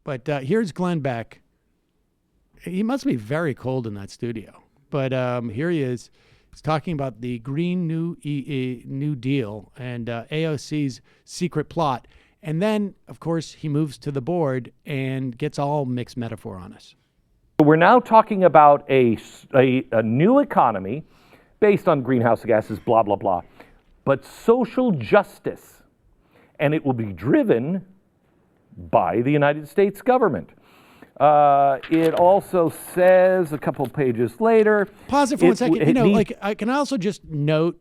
But here's Glenn Beck. He must be very cold in that studio. But here he is. He's talking about the Green New Deal and AOC's secret plot. And then, of course, he moves to the board and gets all mixed metaphor on us. We're now talking about a new economy based on greenhouse gases, blah, blah, blah, but social justice. And it will be driven by the United States government. It also says a couple pages later. Pause it for 1 second. Can I also just note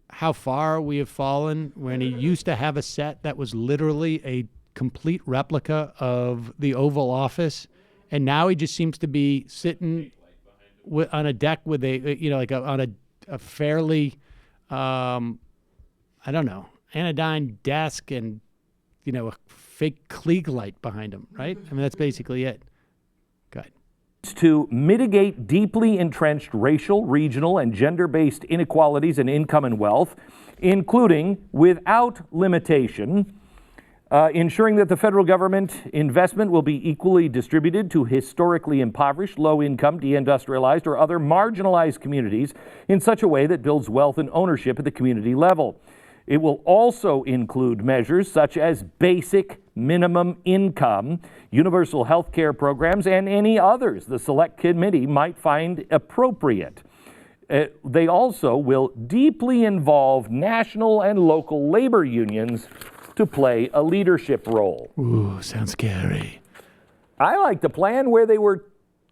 how far we have fallen when he used to have a set that was literally a complete replica of the Oval Office, and now he just seems to be sitting on a deck with on a fairly, anodyne desk and, a fake Klieg light behind him, right? I mean, that's basically it. Go ahead. To mitigate deeply entrenched racial, regional, and gender-based inequalities in income and wealth, including, without limitation, ensuring that the federal government investment will be equally distributed to historically impoverished, low-income, deindustrialized, or other marginalized communities in such a way that builds wealth and ownership at the community level. It will also include measures such as basic minimum income, universal health care programs, and any others the Select Committee might find appropriate. They also will deeply involve national and local labor unions to play a leadership role. Ooh, sounds scary. I like the plan where they were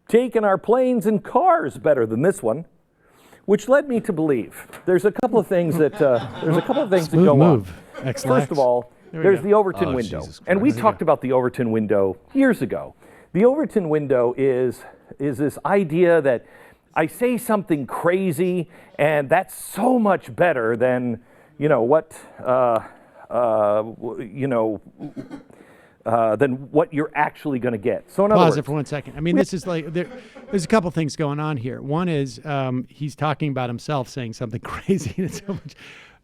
taking our planes and cars better than this one, which led me to believe there's a couple of things that go on. First of all, there's the Overton window, and we talked about the Overton window years ago. The Overton window is this idea that I say something crazy, and that's so much better than than what you're actually going to get. So in other Pause words, it for 1 second. I mean, this is like there's a couple things going on here. One is he's talking about himself saying something crazy. And so much.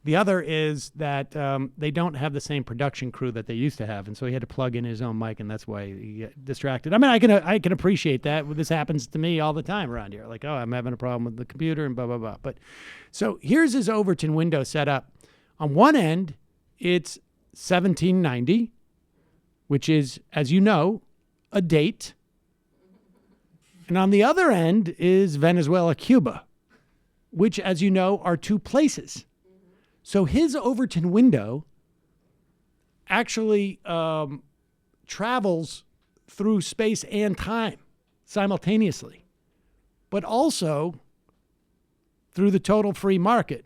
The other is that they don't have the same production crew that they used to have, and so he had to plug in his own mic, and that's why he got distracted. I mean, I can appreciate that. This happens to me all the time around here. Like, oh, I'm having a problem with the computer and blah, blah, blah. But so here's his Overton window set up. On one end, it's 1790, which is, as you know, a date. And on the other end is Venezuela, Cuba, which, as you know, are two places. So his Overton window actually travels through space and time simultaneously, but also through the total free market.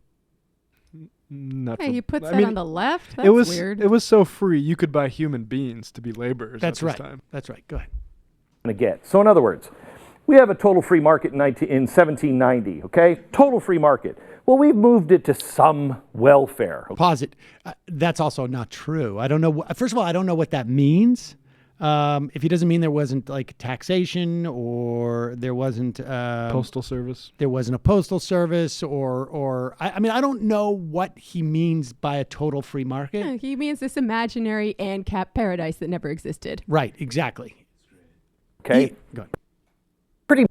He puts that on the left? That's weird. It was so free, you could buy human beings to be laborers. That's at right. this time. That's right. Go ahead. So in other words, we have a total free market in 1790, okay? Total free market. Well, we've moved it to some welfare. Pause it. That's also not true. I don't know. First of all, I don't know what that means. If he doesn't mean there wasn't like taxation or there wasn't Postal service. There wasn't a postal service or I mean, I don't know what he means by a total free market. Yeah, he means this imaginary ANCAP paradise that never existed. Right. Exactly. Okay. Go ahead. Pretty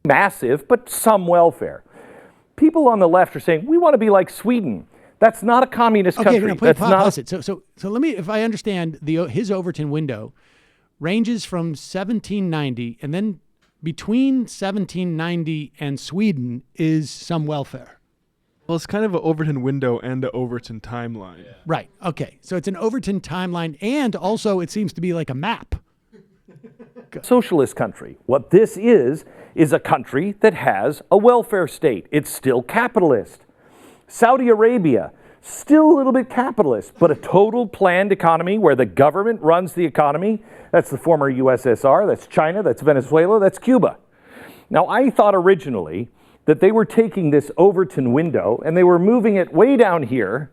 massive, but some welfare. People on the left are saying, we want to be like Sweden. That's not a communist country. Okay, pause it. So let me, if I understand, his Overton window ranges from 1790, and then between 1790 and Sweden is some welfare. Well, it's kind of an Overton window and an Overton timeline. Yeah. Right. Okay. So it's an Overton timeline, and also it seems to be like a map. Socialist country. What this is a country that has a welfare state. It's still capitalist. Saudi Arabia, still a little bit capitalist, but a total planned economy where the government runs the economy. That's the former USSR, that's China, that's Venezuela, that's Cuba. Now, I thought originally that they were taking this Overton window and they were moving it way down here,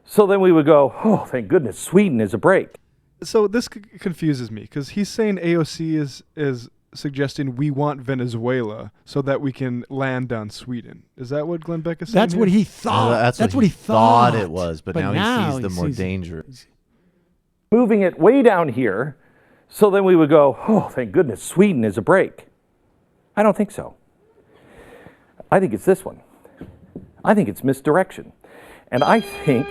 so then we would go, oh, thank goodness, Sweden is a break. So this confuses me, because he's saying AOC is suggesting we want Venezuela so that we can land on Sweden. Is that what Glenn Beck is saying? That's what he thought. That's what he thought it was, but now he sees the more danger. moving it way down here, so then we would go, oh, thank goodness, Sweden is a break. I don't think so. I think it's this one. I think it's misdirection. And I think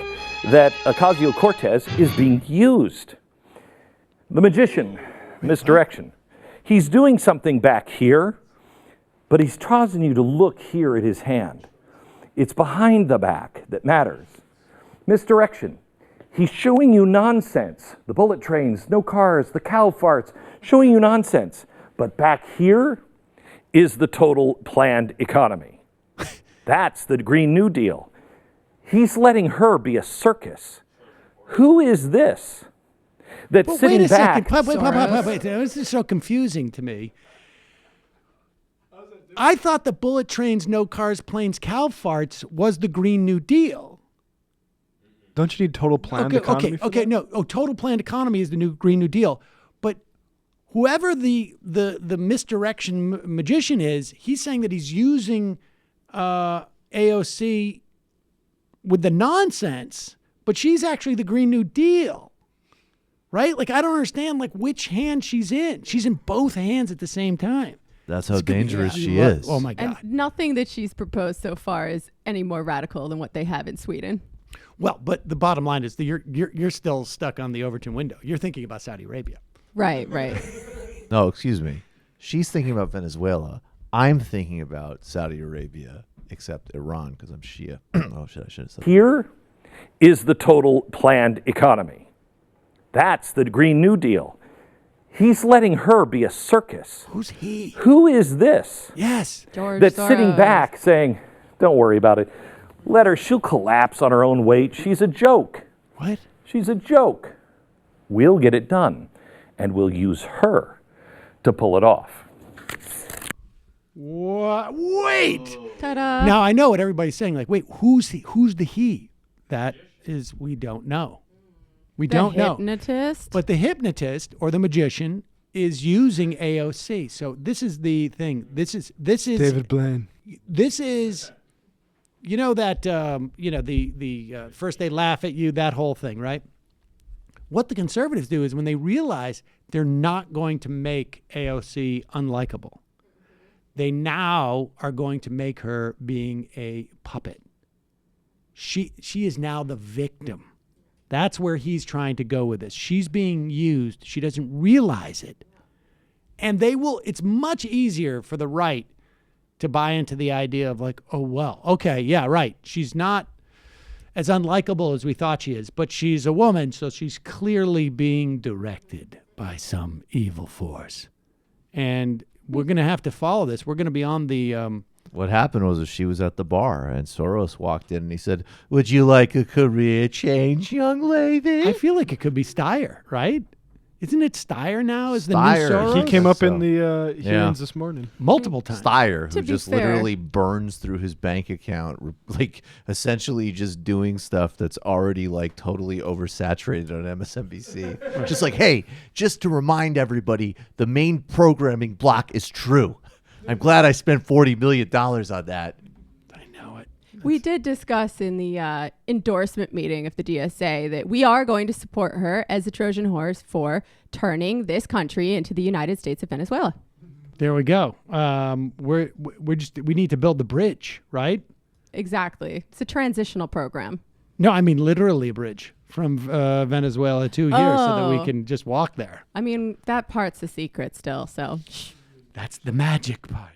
that Ocasio-Cortez is being used. The magician, misdirection. He's doing something back here, but he's causing you to look here at his hand. It's behind the back that matters. Misdirection. He's showing you nonsense. The bullet trains, no cars, the cow farts, showing you nonsense. But back here is the total planned economy. That's the Green New Deal. He's letting her be a circus. Who is this that's But sitting wait a back? second. Wait. This is so confusing to me. I thought the bullet trains, no cars, planes, cow farts was the Green New Deal. Don't you need total planned economy? for that? No. Oh, total planned economy is the new Green New Deal. But whoever the misdirection magician is, he's saying that he's using AOC with the nonsense, but she's actually the Green New Deal, right? Like, I don't understand, like, which hand she's in. She's in both hands at the same time. That's how dangerous she is. Oh, my God. And nothing that she's proposed so far is any more radical than what they have in Sweden. Well, but the bottom line is that you're still stuck on the Overton window. You're thinking about Saudi Arabia. Right. No, excuse me. She's thinking about Venezuela. I'm thinking about Saudi Arabia, except Iran, because I'm Shia. Oh, shit, I should have said that. Here is the total planned economy. That's the Green New Deal. He's letting her be a circus. Who's he? Who is this Yes. George that's Soros. sitting back saying, don't worry about it. Let her, she'll collapse on her own weight. She's a joke. What? She's a joke. We'll get it done, and we'll use her to pull it off. What? Wait. Ta-da. Now I know what everybody's saying. Like, wait, who's he? Who's the he? That is, we don't know. We don't know. Hypnotist. But the hypnotist or the magician is using AOC. So this is the thing. This is David Blaine. This is, you know that the first they laugh at you, that whole thing, right? What the conservatives do is when they realize they're not going to make AOC unlikable, they now are going to make her being a puppet. She is now the victim. That's where he's trying to go with this. She's being used. She doesn't realize it. And it's much easier for the right to buy into the idea of like, oh, well, okay, yeah, right. She's not as unlikable as we thought she is, but she's a woman, so she's clearly being directed by some evil force. And we're going to have to follow this. We're going to be on the... What happened was she was at the bar, and Soros walked in, and he said, "Would you like a career change, young lady?" I feel like it could be Steyer, right? Isn't it Steyer now as the new Steyer. Soros? He came up So- in the hearings Yeah. this morning. multiple times. Steyer, To who be just fair- literally burns through his bank account, like essentially just doing stuff that's already like totally oversaturated on MSNBC. Just like, hey, just to remind everybody, the main programming block is true. I'm glad I spent $40 million on that. I know it. We did discuss in the endorsement meeting of the DSA that we are going to support her as a Trojan horse for turning this country into the United States of Venezuela. There we go. We need to build the bridge, right? Exactly. It's a transitional program. No, I mean literally a bridge from Venezuela to here so that we Oh. can just walk there. I mean, that part's a secret still, so. That's the magic part.